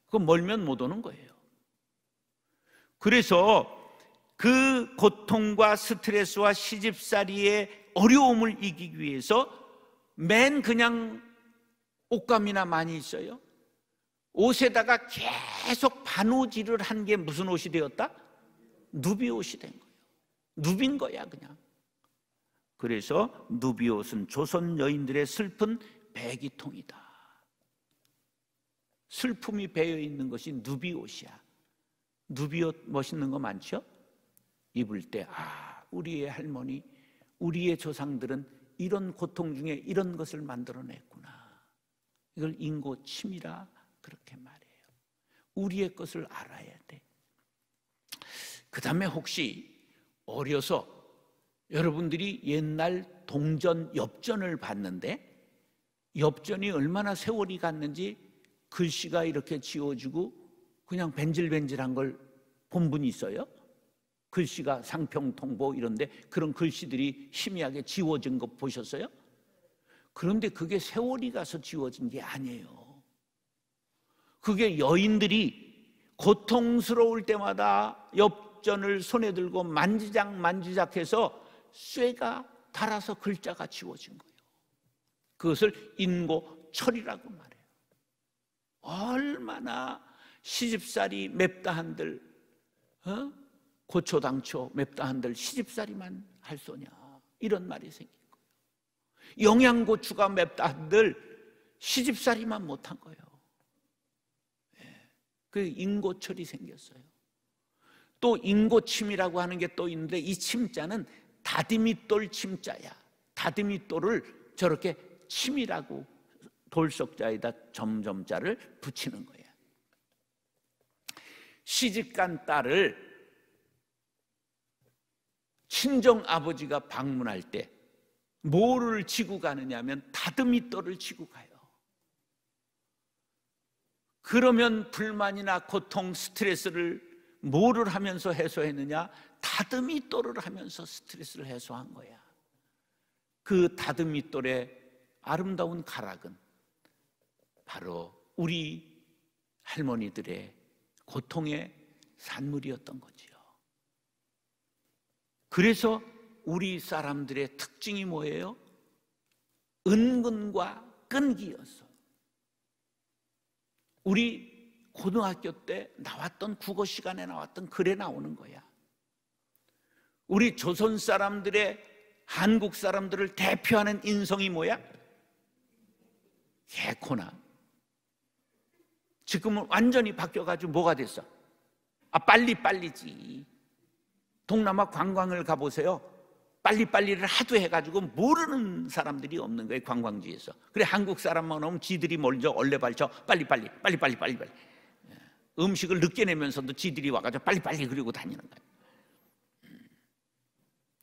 그거 멀면 못 오는 거예요. 그래서 그 고통과 스트레스와 시집살이의 어려움을 이기기 위해서 맨 그냥 옷감이나 많이 있어요. 옷에다가 계속 바느질을 한 게 무슨 옷이 되었다? 누비옷이 된 거예요. 누빈 거야 그냥. 그래서 누비옷은 조선 여인들의 슬픈 배기통이다. 슬픔이 배어 있는 것이 누비옷이야. 누비옷 멋있는 거 많죠? 입을 때 우리의 할머니, 우리의 조상들은 이런 고통 중에 이런 것을 만들어냈구나. 이걸 인고침이라 그렇게 말해요. 우리의 것을 알아야 돼. 그 다음에 혹시 어려서 여러분들이 옛날 동전, 엽전을 봤는데 엽전이 얼마나 세월이 갔는지 글씨가 이렇게 지워지고 그냥 벤질벤질한 걸 본 분이 있어요? 글씨가 상평통보 이런데 그런 글씨들이 희미하게 지워진 거 보셨어요? 그런데 그게 세월이 가서 지워진 게 아니에요. 그게 여인들이 고통스러울 때마다 엽전을 손에 들고 만지작 해서 쇠가 닳아서 글자가 지워진 거예요. 그것을 인고철이라고 말해요. 얼마나 시집살이 맵다 한들, 고초당초 맵다 한들 시집살이만 할 소냐, 이런 말이 생긴 거예요. 영양고추가 맵다 한들 시집살이만 못한 거예요. 그 인고철이 생겼어요. 또 인고침이라고 하는 게 또 있는데 이 침자는 다듬이돌 침자야. 다듬이돌을 저렇게 침이라고 돌석자에다 점점자를 붙이는 거야. 시집간 딸을 친정 아버지가 방문할 때 뭐를 지고 가느냐 하면 다듬이돌을 지고 가요. 그러면 불만이나 고통, 스트레스를 뭐를 하면서 해소했느냐? 다듬이돌을 하면서 스트레스를 해소한 거야. 그 다듬이돌의 아름다운 가락은 바로 우리 할머니들의 고통의 산물이었던 거지요. 그래서 우리 사람들의 특징이 뭐예요? 은근과 끈기였어. 우리 고등학교 때 나왔던 국어 시간에 나왔던 글에 나오는 거야. 우리 조선 사람들의, 한국 사람들을 대표하는 인성이 뭐야? 개코나. 지금은 완전히 바뀌어가지고 뭐가 됐어? 빨리빨리지. 동남아 관광을 가보세요. 빨리빨리를 하도 해가지고 모르는 사람들이 없는 거예요, 관광지에서. 그래, 한국 사람만 오면 지들이 먼저 얼레발쳐 빨리빨리. 음식을 늦게 내면서도 지들이 와가지고 빨리빨리 그리고 다니는 거예요.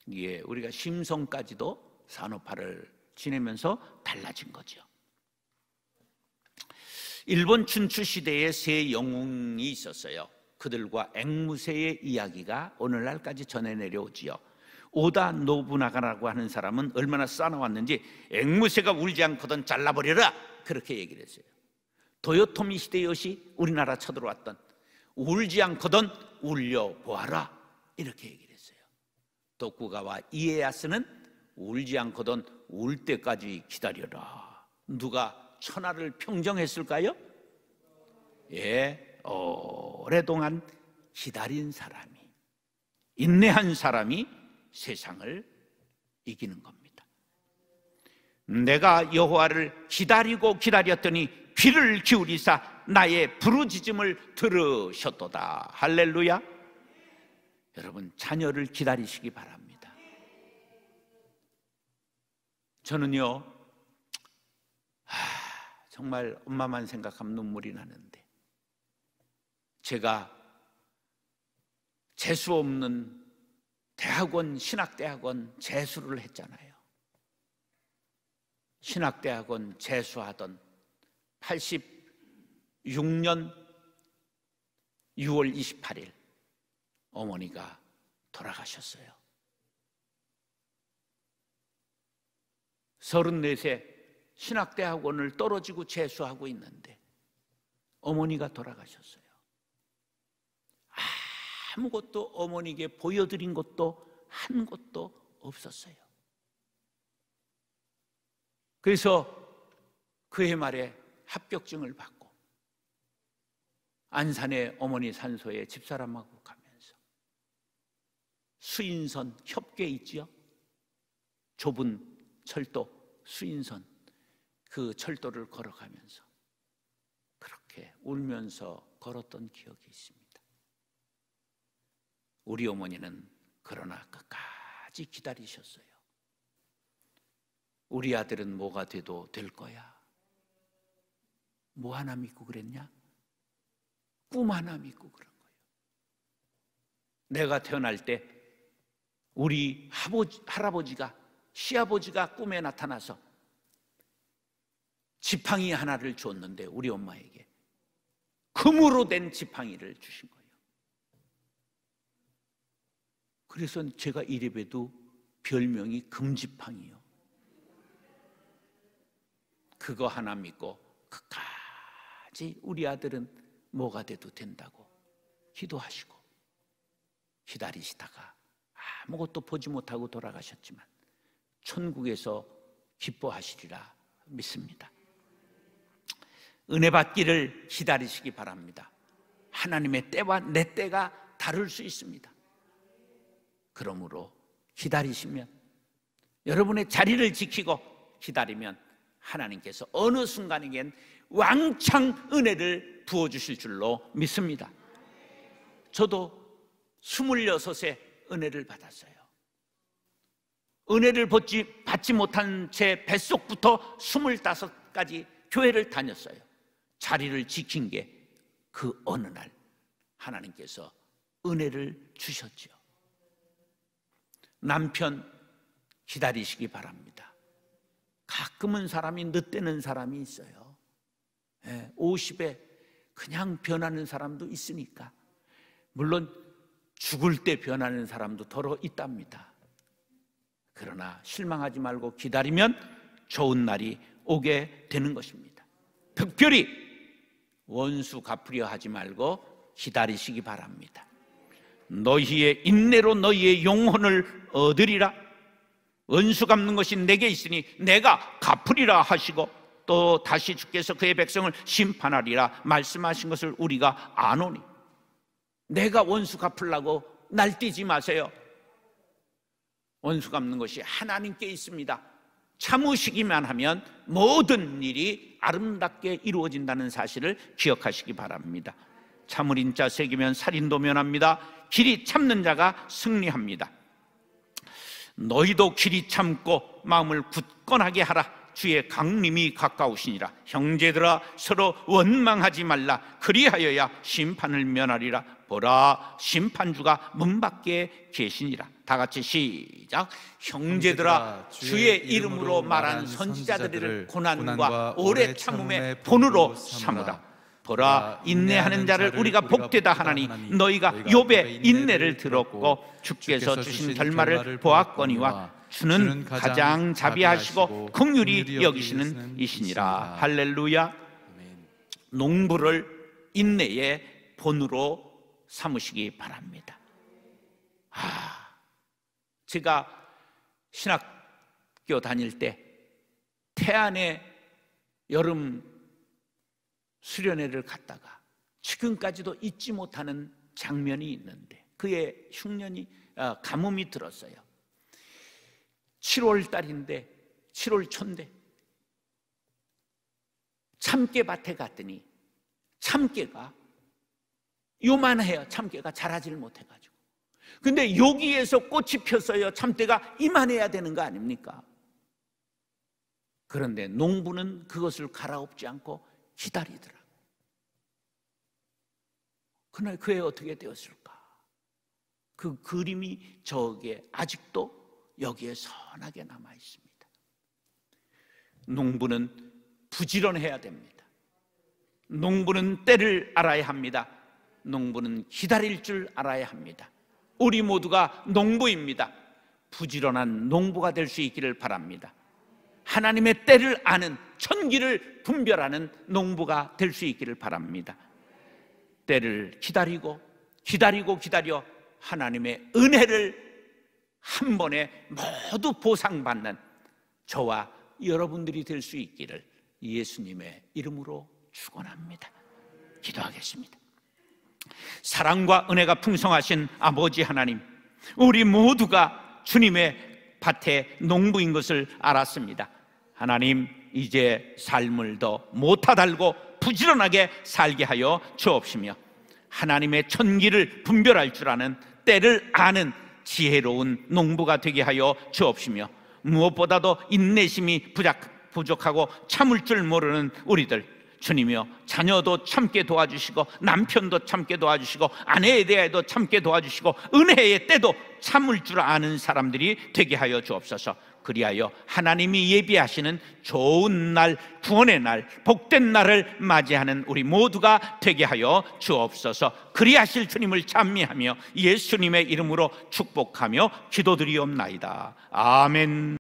이게 우리가 심성까지도 산업화를 지내면서 달라진 거죠. 일본 춘추 시대에 세 영웅이 있었어요. 그들과 앵무새의 이야기가 오늘날까지 전해 내려오지요. 오다 노부나가라고 하는 사람은 얼마나 싸나왔는지 앵무새가 울지 않거든 잘라버려라, 그렇게 얘기를 했어요. 도요토미 히데요시, 우리나라 쳐들어왔던, 울지 않거든 울려보아라, 이렇게 얘기를 했어요. 도쿠가와 이에야스는 울지 않거든 울 때까지 기다려라. 누가 천하를 평정했을까요? 예, 오랫동안 기다린 사람이. 인내한 사람이 세상을 이기는 겁니다. 내가 여호와를 기다리고 기다렸더니 귀를 기울이사 나의 부르짖음을 들으셨도다. 할렐루야. 여러분, 자녀를 기다리시기 바랍니다. 저는요, 정말 엄마만 생각하면 눈물이 나는데, 제가 재수 없는 대학원, 신학대학원 재수를 했잖아요. 신학대학원 재수하던 86년 6월 28일 어머니가 돌아가셨어요. 34세 신학대학원을 떨어지고 재수하고 있는데 어머니가 돌아가셨어요. 아무것도 어머니에게 보여드린 것도 한 것도 없었어요. 그래서 그해 말에 합격증을 받고 안산의 어머니 산소에 집사람하고 가면서 수인선, 협계 있지요? 좁은 철도, 수인선, 그 철도를 걸어가면서 그렇게 울면서 걸었던 기억이 있습니다. 우리 어머니는 그러나 끝까지 기다리셨어요. 우리 아들은 뭐가 돼도 될 거야. 뭐 하나 믿고 그랬냐? 꿈 하나 믿고 그런 거예요. 내가 태어날 때 우리 할아버지가, 시아버지가 꿈에 나타나서 지팡이 하나를 줬는데 우리 엄마에게 금으로 된 지팡이를 주신 거예요. 그래서 제가 이래봬도 별명이 금지팡이요. 그거 하나 믿고 끝까지 우리 아들은 뭐가 돼도 된다고 기도하시고 기다리시다가 아무것도 보지 못하고 돌아가셨지만 천국에서 기뻐하시리라 믿습니다. 은혜 받기를 기다리시기 바랍니다. 하나님의 때와 내 때가 다를 수 있습니다. 그러므로 기다리시면, 여러분의 자리를 지키고 기다리면 하나님께서 어느 순간에겐 왕창 은혜를 부어주실 줄로 믿습니다. 저도 26에 은혜를 받았어요. 은혜를 받지 못한 제 뱃속부터 25까지 교회를 다녔어요. 자리를 지킨 게 그 어느 날 하나님께서 은혜를 주셨죠. 남편 기다리시기 바랍니다. 가끔은 사람이 늦대는 사람이 있어요. 50에 그냥 변하는 사람도 있으니까. 물론 죽을 때 변하는 사람도 더러 있답니다. 그러나 실망하지 말고 기다리면 좋은 날이 오게 되는 것입니다. 특별히 원수 갚으려 하지 말고 기다리시기 바랍니다. 너희의 인내로 너희의 영혼을 얻으리라. 원수 갚는 것이 내게 있으니 내가 갚으리라 하시고 또 다시 주께서 그의 백성을 심판하리라 말씀하신 것을 우리가 아노니, 내가 원수 갚으려고 날뛰지 마세요. 원수 갚는 것이 하나님께 있습니다. 참으시기만 하면 모든 일이 아름답게 이루어진다는 사실을 기억하시기 바랍니다. 참을인 자 새기면 살인도 면합니다. 길이 참는 자가 승리합니다. 너희도 길이 참고 마음을 굳건하게 하라. 주의 강림이 가까우시니라. 형제들아 서로 원망하지 말라. 그리하여야 심판을 면하리라. 보라, 심판주가 문 밖에 계시니라. 다 같이 시작. 형제들아 주의 이름으로 말한 선지자들을 고난과 오래 참음의 본으로 삼으라. 보라, 인내하는 자를 우리가 복되다 하나니 너희가 욥의 인내를 들었고 주께서 주신 결말을 보았거니와 주는 가장 자비하시고 긍휼히 여기시는 이시니라. 할렐루야. 농부를 인내의 본으로 삼으시기 바랍니다. 제가 신학교 다닐 때 태안에 여름 수련회를 갔다가 지금까지도 잊지 못하는 장면이 있는데, 그의 흉년이 가뭄이 들었어요. 7월 달인데 7월 초인데 참깨밭에 갔더니 참깨가 요만해요. 참깨가 자라질 못해가지고. 근데 여기에서 꽃이 폈어요. 참깨가 이만해야 되는 거 아닙니까? 그런데 농부는 그것을 갈아엎지 않고 기다리더라. 그날 그애 어떻게 되었을까? 그 그림이 저기에 아직도 여기에 선하게 남아 있습니다. 농부는 부지런해야 됩니다. 농부는 때를 알아야 합니다. 농부는 기다릴 줄 알아야 합니다. 우리 모두가 농부입니다. 부지런한 농부가 될 수 있기를 바랍니다. 하나님의 때를 아는, 천기를 분별하는 농부가 될 수 있기를 바랍니다. 때를 기다리고 기다려 하나님의 은혜를 한 번에 모두 보상받는 저와 여러분들이 될 수 있기를 예수님의 이름으로 축원합니다. 기도하겠습니다. 사랑과 은혜가 풍성하신 아버지 하나님, 우리 모두가 주님의 밭의 농부인 것을 알았습니다. 하나님, 이제 삶을 더 못하달고 부지런하게 살게 하여 주옵시며 하나님의 천기를 분별할 줄 아는, 때를 아는 지혜로운 농부가 되게 하여 주옵시며 무엇보다도 인내심이 부족하고 참을 줄 모르는 우리들, 주님이여 자녀도 참게 도와주시고 남편도 참게 도와주시고 아내에 대해도 참게 도와주시고 은혜의 때도 참을 줄 아는 사람들이 되게 하여 주옵소서. 그리하여 하나님이 예비하시는 좋은 날, 구원의 날, 복된 날을 맞이하는 우리 모두가 되게 하여 주옵소서. 그리하실 주님을 찬미하며 예수님의 이름으로 축복하며 기도드리옵나이다. 아멘.